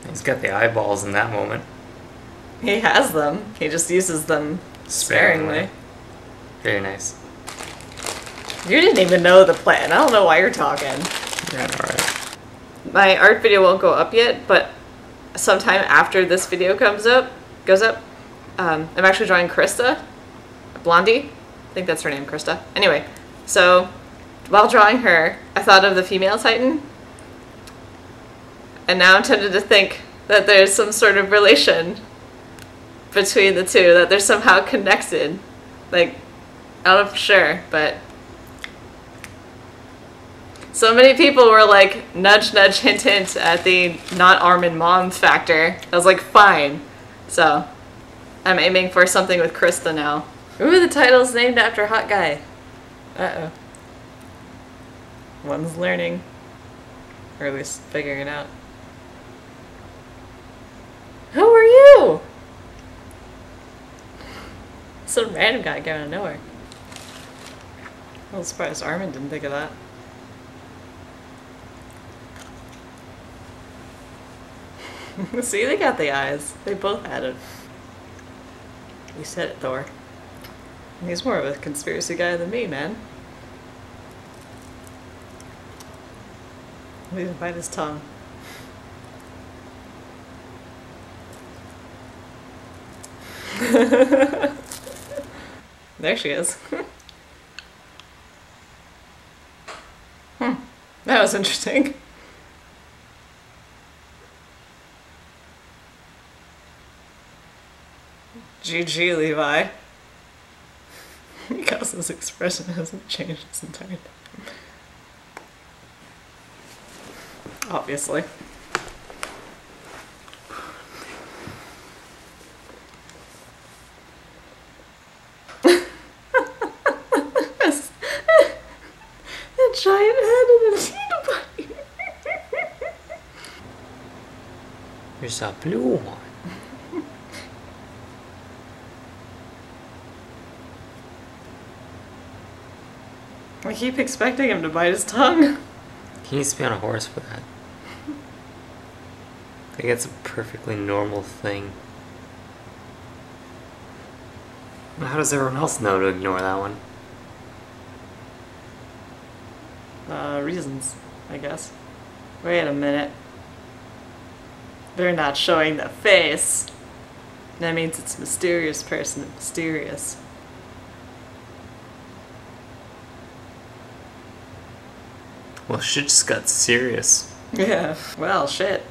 He's got the eyeballs in that moment. He has them. He just uses them sparingly. Very nice. You didn't even know the plan. I don't know why you're talking. Yeah, alright. My art video won't go up yet, but sometime after this video goes up, I'm actually drawing Krista, Blondie. I think that's her name, Krista. Anyway, so while drawing her, I thought of the female Titan, and now I'm tempted to think that there's some sort of relation between the two, that they're somehow connected. Like, I don't know for sure, but so many people were like, nudge, nudge, hint, hint at the not Armin mom factor. I was like, fine. So, I'm aiming for something with Krista now. Ooh, the title's named after a hot guy. Uh-oh. One's learning. Or at least figuring it out. Who are you? Some random guy came out of nowhere. I was surprised Armin didn't think of that. See, they got the eyes. They both had it. You said it, Thor. He's more of a conspiracy guy than me, man. Leave him bite his tongue. There she is. That was interesting. GG, Levi. Because his expression hasn't changed this entire time. Obviously. A giant head and a teeny body. There's a blue one. I keep expecting him to bite his tongue. He needs to be on a horse for that. I think it's a perfectly normal thing. How does everyone else know to ignore that one? Reasons, I guess. Wait a minute. They're not showing the face. That means it's mysterious person and mysterious. Well, shit just got serious. Yeah, well, shit.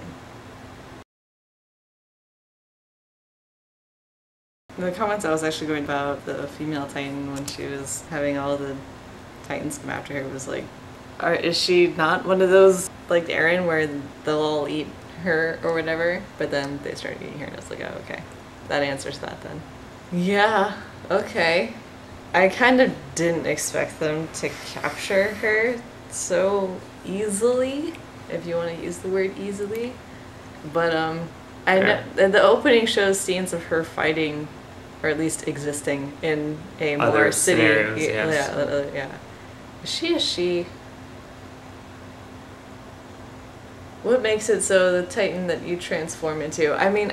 In the comments I was actually going about the female Titan when she was having all the Titans come after her was like, is she not one of those, like Eren, where they'll all eat her or whatever, but then they started eating her and I was like, oh, okay. That answers that then. Yeah, okay. I kind of didn't expect them to capture her so easily, if you want to use the word easily, but I know the opening shows scenes of her fighting, or at least existing in a more city. Yes. Yeah. Is she a she? What makes it so the Titan that you transform into? I mean,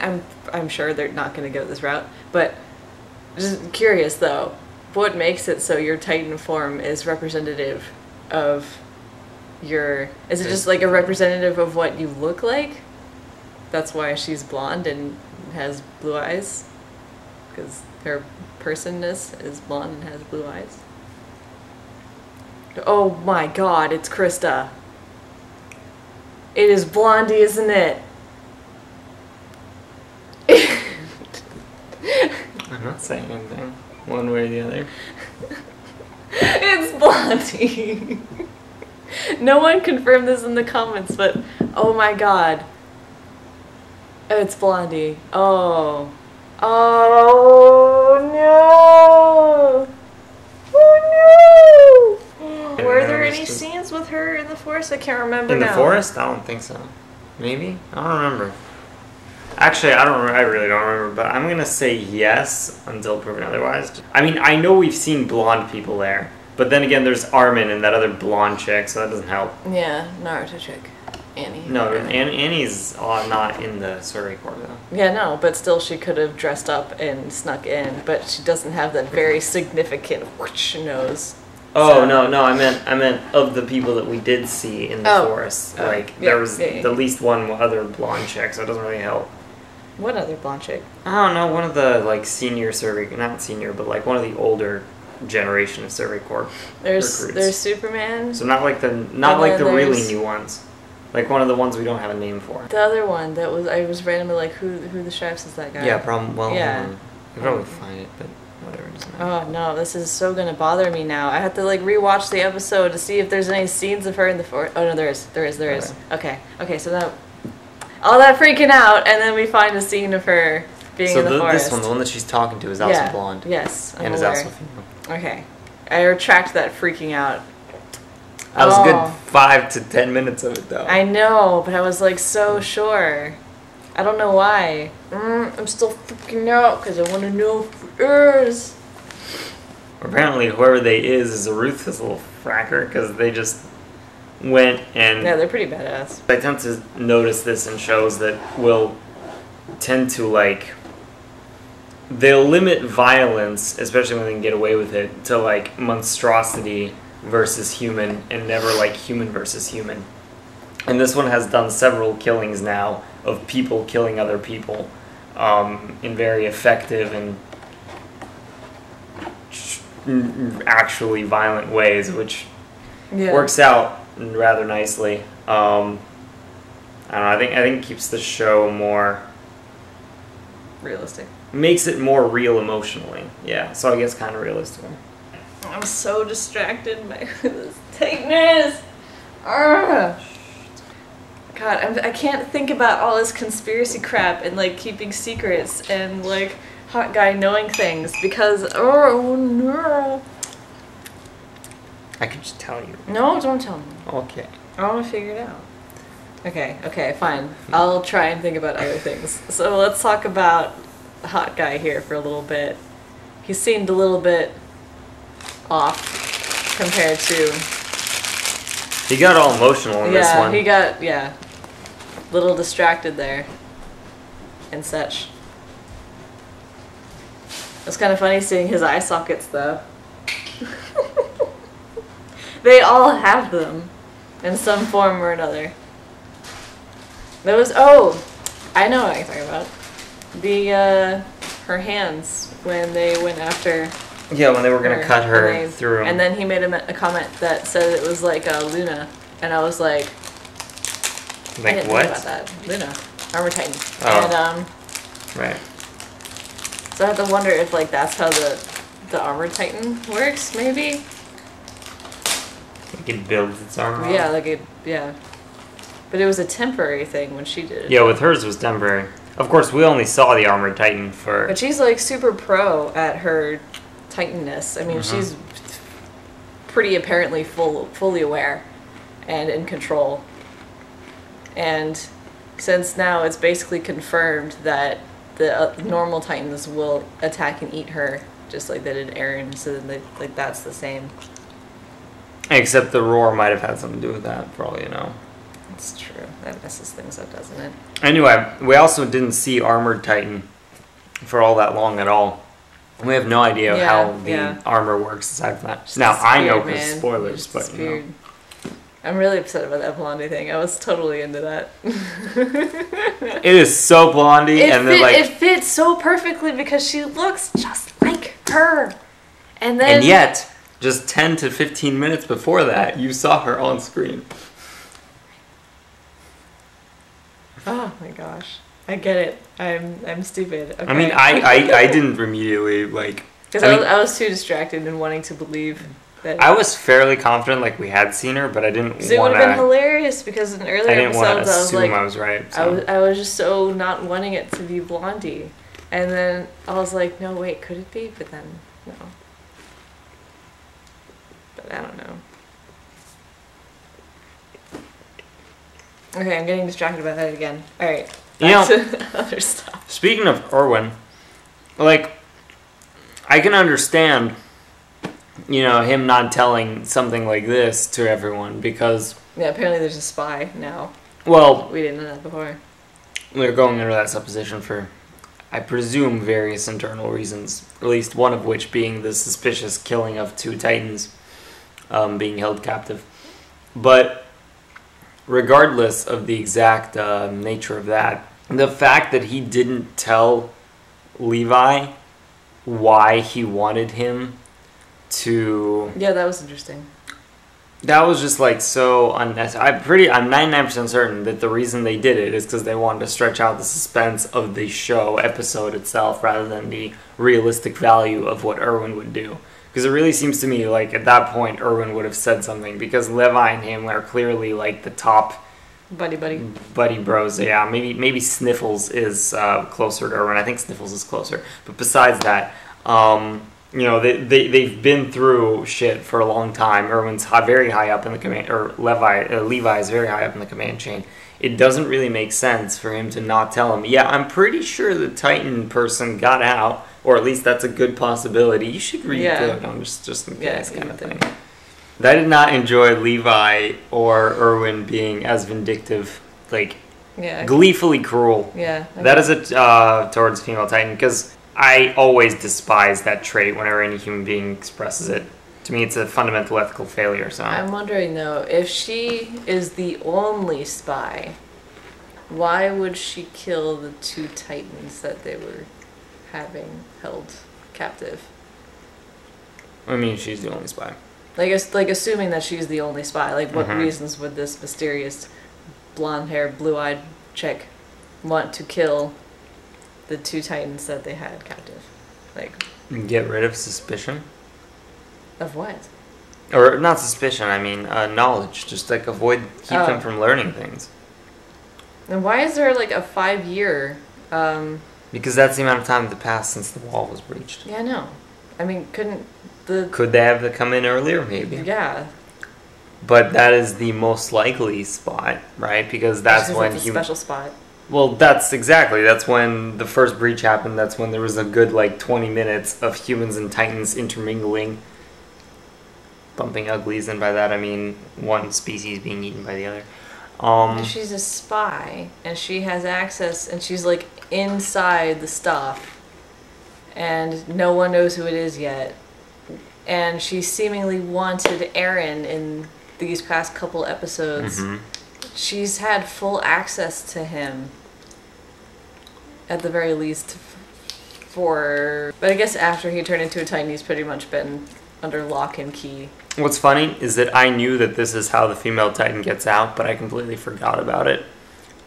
I'm sure they're not going to go this route, but just curious though, what makes it so your Titan form is representative of your... Is it just like a representative of what you look like? That's why she's blonde and has blue eyes? Because her personness is blonde and has blue eyes? Oh my god, it's Krista. It is Blondie, isn't it? I'm not saying anything, one way or the other. It's Blondie. No one confirmed this in the comments, but oh my god. It's Blondie. Oh. Oh no! Oh no! Were there any scenes with her in the forest? I can't remember now. In the forest? I don't think so. Maybe? I don't remember. Actually, I really don't remember, but I'm gonna say yes until proven otherwise. I mean, I know we've seen blonde people there, but then again, there's Armin and that other blonde chick, so that doesn't help. Yeah, Naruto chick. Annie. No, Annie's not in the survey corps though. Yeah, no, but still she could have dressed up and snuck in, but she doesn't have that very significant whoosh nose. Oh, so. No, I meant of the people that we did see in the forest. Like, there was the least one other blonde chick, so it doesn't really help. What other blonde chick? I don't know, one of the, like, senior survey, not senior, but, like, one of the older generation of survey corps recruits. There's Superman. So not like the really new ones. Like one of the ones we don't have a name for. The other one that was, I was randomly like, who the chefs is that guy? Yeah, you can probably find it, but whatever, it doesn't matter. Oh no, this is so gonna bother me now. I have to like rewatch the episode to see if there's any scenes of her in the forest. Oh no, there is. Okay, so that all that freaking out, and then we find a scene of her being in the forest. This one, the one that she's talking to, is also blonde. Yes, and is also female. Okay, I retract that freaking out. That was a good 5 to 10 minutes of it, though. I know, but I was like so sure. I don't know why. I'm still freaking out because I want to know who it is. Apparently, whoever they is a ruthless little fracker because they just went and... Yeah, they're pretty badass. I tend to notice this in shows that will tend to, like... They'll limit violence, especially when they can get away with it, to, like, monstrosity versus human, and never, like, human versus human. And this one has done several killings now of people killing other people in very effective and actually violent ways, which works out rather nicely. I don't know, I think it keeps the show more... realistic. Makes it more real emotionally. Yeah, so I guess kind of realistic. I'm so distracted by this tightness. Ugh. God, I can't think about all this conspiracy crap and like keeping secrets and like hot guy knowing things because oh no. I could just tell you. No, don't tell me. Okay. I want to figure it out. Okay, fine. I'll try and think about other things. So let's talk about the hot guy here for a little bit. He seemed a little bit off compared to... He got all emotional in this one. Yeah, he got, a little distracted there and such. It's kind of funny seeing his eye sockets though. They all have them in some form or another. There was, I know what you're talking about. Her hands when they went after... Yeah, when they were going to cut her through. And then he made a comment that said it was like Luna. And I was like... Like I didn't what? think about that. Luna. Armor Titan. Oh. And, right. So I have to wonder if like that's how the Armor Titan works, maybe? Like it builds its armor? Yeah, But it was a temporary thing when she did it. Yeah, with hers it was temporary. Of course, we only saw the Armored Titan for... But she's like super pro at her Titanness. I mean, she's pretty apparently fully aware and in control. And since now it's basically confirmed that the normal Titans will attack and eat her, just like they did Eren, so like that's the same. Except the roar might have had something to do with that, for all you know. That's true. That messes things up, doesn't it? Anyway, we also didn't see Armored Titan for all that long at all. We have no idea how the armor works aside from that. Just now, I know because spoilers, but you know. I'm really upset about that Blondie thing. I was totally into that. It is so Blondie, it fits so perfectly because she looks just like her. And yet, just 10 to 15 minutes before that, you saw her on screen. Oh my gosh. I get it. I'm stupid. Okay. I mean, I didn't immediately, like... Because I was too distracted in wanting to believe that... I was fairly confident, like, we had seen her, but I didn't want to... It would have been hilarious, because in earlier episodes, I was like... I was right. So. I was just so not wanting it to be Blondie. And then I was like, no, wait, could it be? But then, no. But I don't know. Okay, I'm getting distracted by that again. Alright, back to other stuff. Speaking of Erwin, like, I can understand, you know, him not telling something like this to everyone because... Yeah, apparently there's a spy now. Well, We didn't know that before. we're going under that supposition for, I presume, various internal reasons. At least one of which being the suspicious killing of 2 Titans being held captive. But regardless of the exact nature of that, the fact that he didn't tell Levi why he wanted him to... Yeah, that was interesting. That was just like so unnecessary. I'm 99% certain that the reason they did it is because they wanted to stretch out the suspense of the show episode itself rather than the realistic value of what Erwin would do. Because it really seems to me like at that point Erwin would have said something, because Levi and him are clearly like the top buddy bros. Yeah, maybe Sniffles is closer to Erwin. I think Sniffles is closer. But besides that, you know, they've been through shit for a long time. Erwin's very high up in the command, or Levi is very high up in the command chain. It doesn't really make sense for him to not tell him. Yeah, I'm pretty sure the Titan person got out, or at least that's a good possibility. You should read through it, just in case, kind of thing. I did not enjoy Levi or Erwin being as vindictive, like gleefully cruel. Yeah, that is it towards female Titan, because I always despise that trait whenever any human being expresses it. To me, it's a fundamental ethical failure. So I'm wondering, though, if she is the only spy, why would she kill the 2 Titans that they were having held captive? I mean, she's the only spy. Like assuming that she's the only spy, like what reasons would this mysterious blonde-haired, blue-eyed chick want to kill the 2 Titans that they had captive? Like, get rid of suspicion? Of what? Or not suspicion, I mean knowledge. Just like keep them from learning things. And why is there like a 5-year? Because that's the amount of time that passed since the wall was breached. Yeah, I know. I mean, could they have come in earlier? Maybe. Yeah. But that is the most likely spot, right? Because that's when it's a special spot. Well, that's when the first breach happened. That's when there was a good, 20 minutes of humans and Titans intermingling, bumping uglies, and by that I mean one species being eaten by the other. She's a spy, and she has access, and she's, inside the stuff, and no one knows who it is yet. And she seemingly wanted Eren in these past couple episodes. Mm-hmm. She's had full access to him, at the very least, but I guess after he turned into a Titan, he's pretty much been under lock and key. What's funny is that I knew that this is how the female Titan gets out, but I completely forgot about it.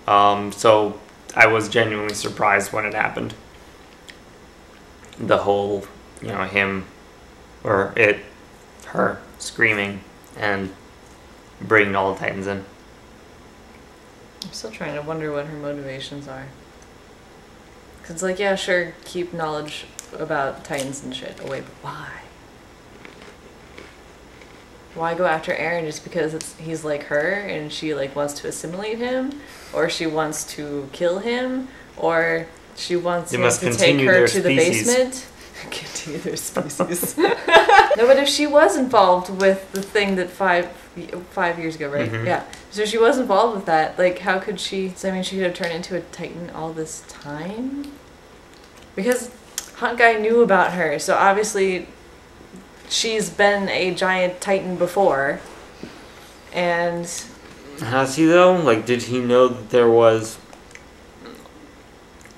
So I was genuinely surprised when it happened. The whole, him, or it, her, screaming and bringing all the Titans in. I'm still trying to wonder what her motivations are. Because it's yeah, sure, keep knowledge about Titans and shit away, but why? Why go after Eren just because he's like her and she wants to assimilate him? Or she wants to kill him? Or she wants him to take her to the basement? Continue their species. No, but if she was involved with the thing that five years ago, right? Mm-hmm. Yeah. So she was involved with that. How could she? So, I mean, she could have turned into a Titan all this time? Because Hunt Guy knew about her, so obviously she's been a giant Titan before. And has he though? Did he know that there was?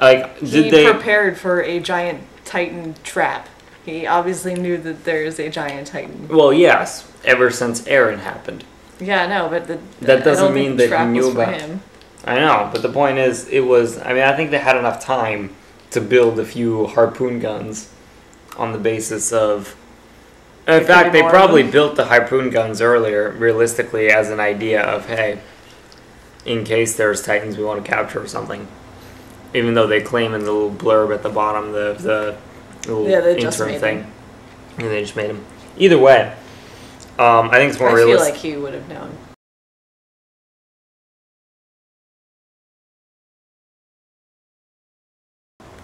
He prepared for a giant Titan trap. He obviously knew that there is a giant Titan. Well, yes, ever since Eren happened. Yeah, no, but that doesn't mean that he knew about him. I know, but the point is, I think they had enough time to build a few harpoon guns on the basis of. In fact, they probably built the harpoon guns earlier, realistically, as an idea of, hey, in case there's Titans we want to capture or something. Even though they claim in the little blurb at the bottom, the little interim thing. And they just made him. Either way, I think it's more realistic. I feel like he would have known.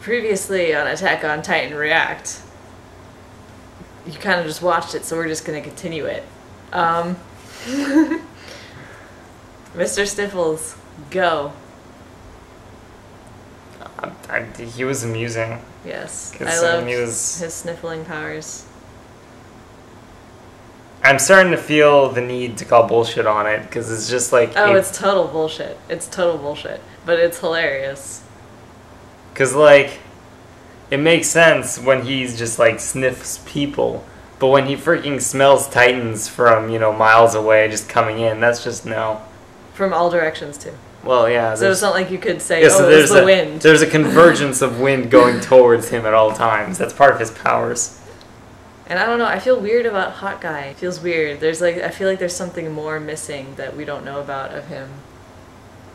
Previously on Attack on Titan React, you kind of just watched it, so we're just going to continue it. Mr. Sniffles Go. He was amusing. Yes. I Considering loved he was- his sniffling powers. I'm starting to feel the need to call bullshit on it because it's just like Oh, it's total bullshit. It's total bullshit. But it's hilarious. because like it makes sense when he's just like sniffs people, but when he freaking smells Titans from miles away just coming in, that's just no. From all directions, too. Well, yeah. So it's not like you could say, Yeah, so oh, it's the wind. There's a convergence of wind going towards him at all times. That's part of his powers. And I don't know, I feel weird about Hawkeye. It feels weird. I feel like there's something more missing that we don't know about of him.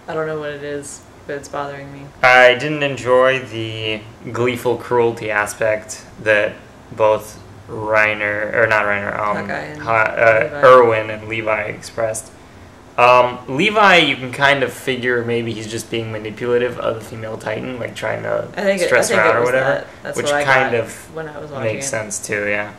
I don't know what it is, but it's bothering me. I didn't enjoy the gleeful cruelty aspect that both Hawkeye and Irwin and Levi expressed. Levi, you can kind of figure maybe he's just being manipulative of the female Titan, like trying to stress her out or whatever, which kind of when I was watching makes it. sense too, yeah.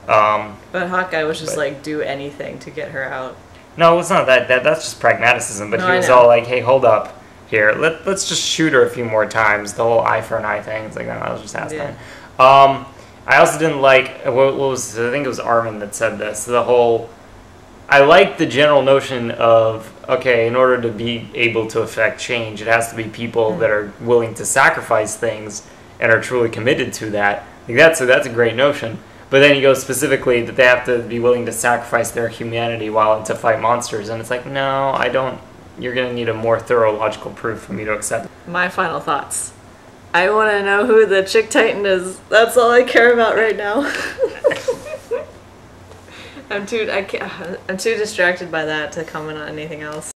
But Hawkeye was just like, do anything to get her out. No, it's not that. That's just pragmaticism. But No, he I was know. all like, "Hey, hold up, here. Let's just shoot her a few more times." The whole eye for an eye thing. It's like, no, I was just asking. Yeah. I also didn't like what was. I think it was Armin that said this. The whole. I like the general notion of okay, in order to be able to affect change, it has to be people that are willing to sacrifice things and are truly committed to that. Like that's a great notion. But then he goes specifically that they have to be willing to sacrifice their humanity to fight monsters, and it's like, no, I don't. You're gonna need a more thorough logical proof for me to accept. My final thoughts. I want to know who the chick Titan is. That's all I care about right now. I'm too distracted by that to comment on anything else.